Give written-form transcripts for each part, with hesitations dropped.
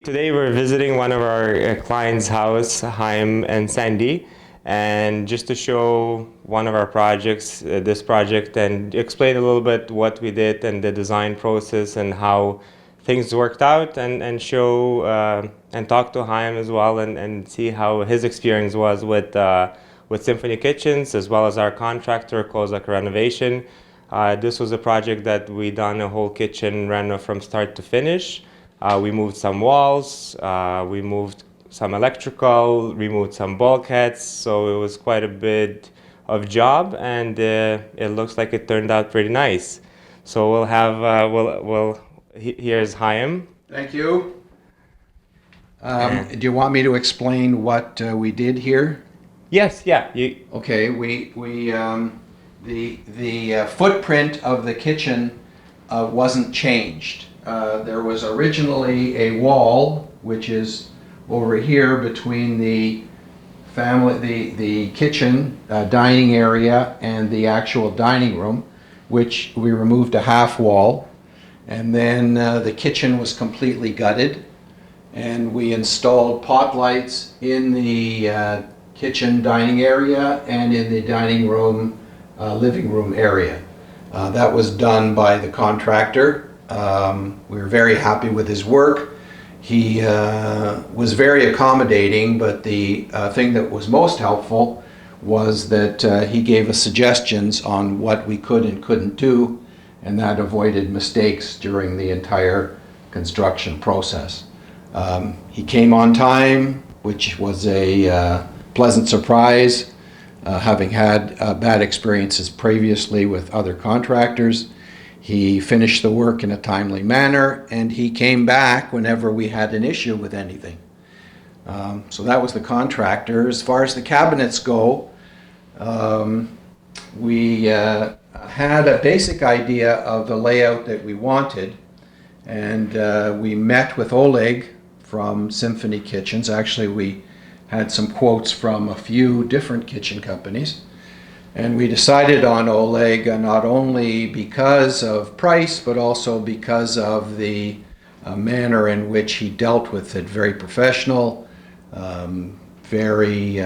Today we're visiting one of our clients' house, Haim and Sandy, and just to show one of our projects, this project, and explain a little bit what we did and the design process and how things worked out, and show and talk to Haim as well, and see how his experience was with Symphony Kitchens as well as our contractor, Kozak Renovation. This was a project that we done a whole kitchen reno from start to finish. We moved some walls, we moved some electrical, removed some bulkheads, so it was quite a bit of job, and it looks like it turned out pretty nice. So we'll have, here's Chaim. Thank you. Do you want me to explain what we did here? Yes, yeah. Okay, the footprint of the kitchen wasn't changed. There was originally a wall, which is over here between the kitchen dining area and the actual dining room, which we removed a half wall, and then the kitchen was completely gutted, and we installed pot lights in the kitchen dining area and in the dining room living room area. That was done by the contractor. We were very happy with his work. He was very accommodating, but the thing that was most helpful was that he gave us suggestions on what we could and couldn't do, and that avoided mistakes during the entire construction process. He came on time, which was a pleasant surprise, having had bad experiences previously with other contractors. He finished the work in a timely manner, and he came back whenever we had an issue with anything. So that was the contractor. As far as the cabinets go, we had a basic idea of the layout that we wanted, and we met with Oleg from Symphony Kitchens. Actually, we had some quotes from a few different kitchen companies. And we decided on Oleg not only because of price, but also because of the manner in which he dealt with it. Very professional, very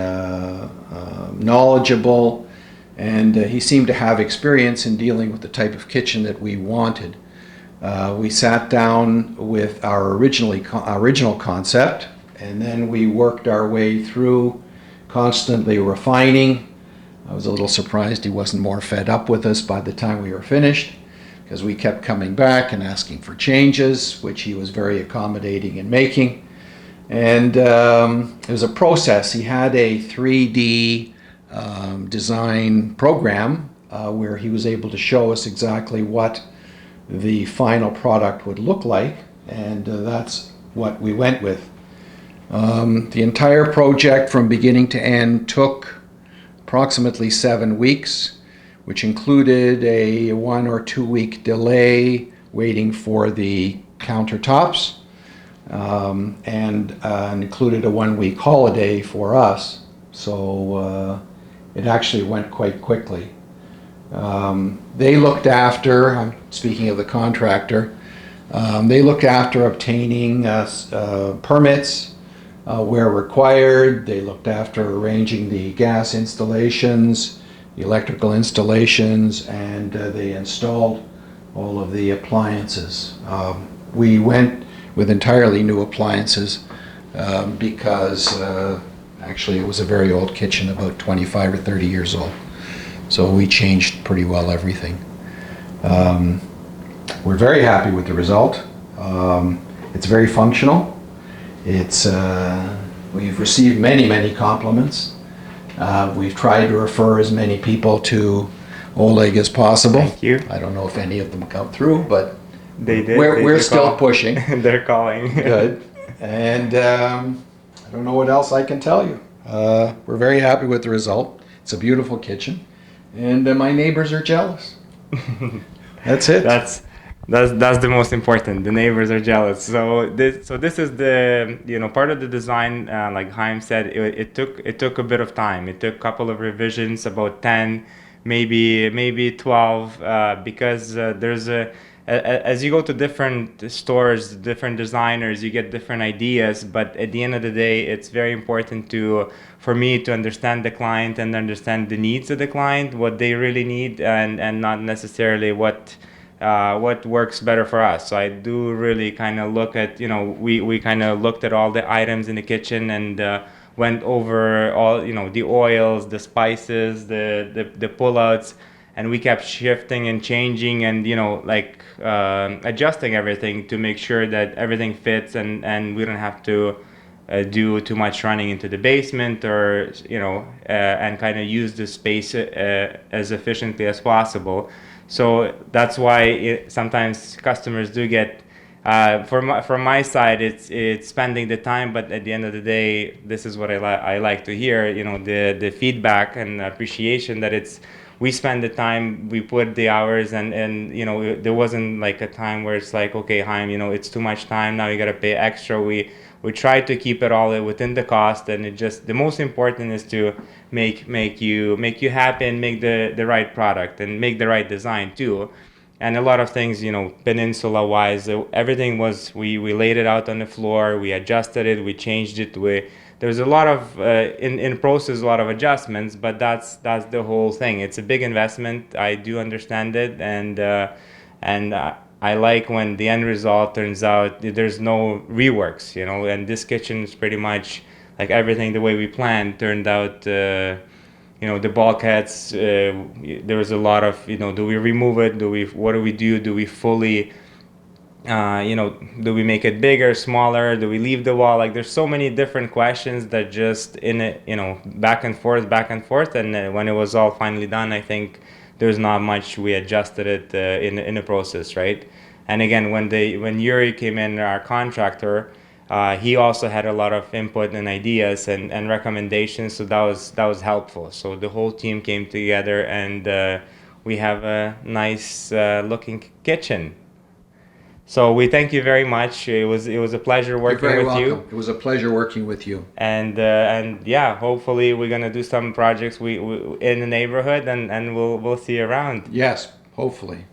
knowledgeable, and he seemed to have experience in dealing with the type of kitchen that we wanted. We sat down with our original concept, and then we worked our way through, constantly refining. I was a little surprised he wasn't more fed up with us by the time we were finished, because we kept coming back and asking for changes, which he was very accommodating in making. And it was a process. He had a 3D design program where he was able to show us exactly what the final product would look like, and that's what we went with. The entire project from beginning to end took approximately 7 weeks, which included a 1 or 2 week delay waiting for the countertops, and included a 1 week holiday for us. So it actually went quite quickly. They looked after, I'm speaking of the contractor, they looked after obtaining permits where required. They looked after arranging the gas installations, the electrical installations, and they installed all of the appliances. We went with entirely new appliances because actually it was a very old kitchen, about 25 or 30 years old. So we changed pretty well everything. We're very happy with the result. It's very functional. We've received many compliments. We've tried to refer as many people to Oleg as possible. Thank you. I don't know if any of them come through, but They did. we're still pushing. They're calling. Good. And I don't know what else I can tell you. We're very happy with the result. It's a beautiful kitchen, and my neighbors are jealous. That's it. That's the most important. The neighbors are jealous. So this is the part of the design. Like Chaim said, it took a bit of time. It took a couple of revisions, about 10, maybe 12, because there's as you go to different stores, different designers, you get different ideas. But at the end of the day, it's very important for me to understand the client and understand the needs of the client, what they really need, and not necessarily what works better for us. So I do really kind of look at, we kind of looked at all the items in the kitchen and went over all, the oils, the spices, the pullouts, and we kept shifting and changing and, adjusting everything to make sure that everything fits and we don't have to do too much running into the basement or, and kind of use the space as efficiently as possible. So that's why sometimes customers do get, from my side, it's spending the time, but at the end of the day, this is what I like to hear, the feedback and appreciation that we spend the time, we put the hours, and there wasn't like a time where it's like, okay, Chaim, it's too much time, now you got to pay extra. We try to keep it all within the cost, and the most important is to make you happy and make the right product and make the right design too. And a lot of things, peninsula wise, everything was, we laid it out on the floor, we adjusted it, we changed it. There's a lot of in process, a lot of adjustments, but that's the whole thing. It's a big investment. I do understand it, and I like when the end result turns out there's no reworks, and this kitchen is pretty much like everything the way we planned turned out. The bulkheads, there was a lot of, do we remove it? What do we do? Do we fully, do we make it bigger, smaller? Do we leave the wall? Like, there's so many different questions that just in it, back and forth. And when it was all finally done, I think there's not much. We adjusted it in the process, right? And again, when Yuri came in, our contractor, he also had a lot of input and ideas and recommendations, so that was helpful. So the whole team came together, and we have a nice looking kitchen. So we thank you very much. It was a pleasure working You're very with welcome. you. It was a pleasure working with you. And yeah, hopefully we're gonna do some projects we in the neighborhood, and we'll see you around. Yes, hopefully.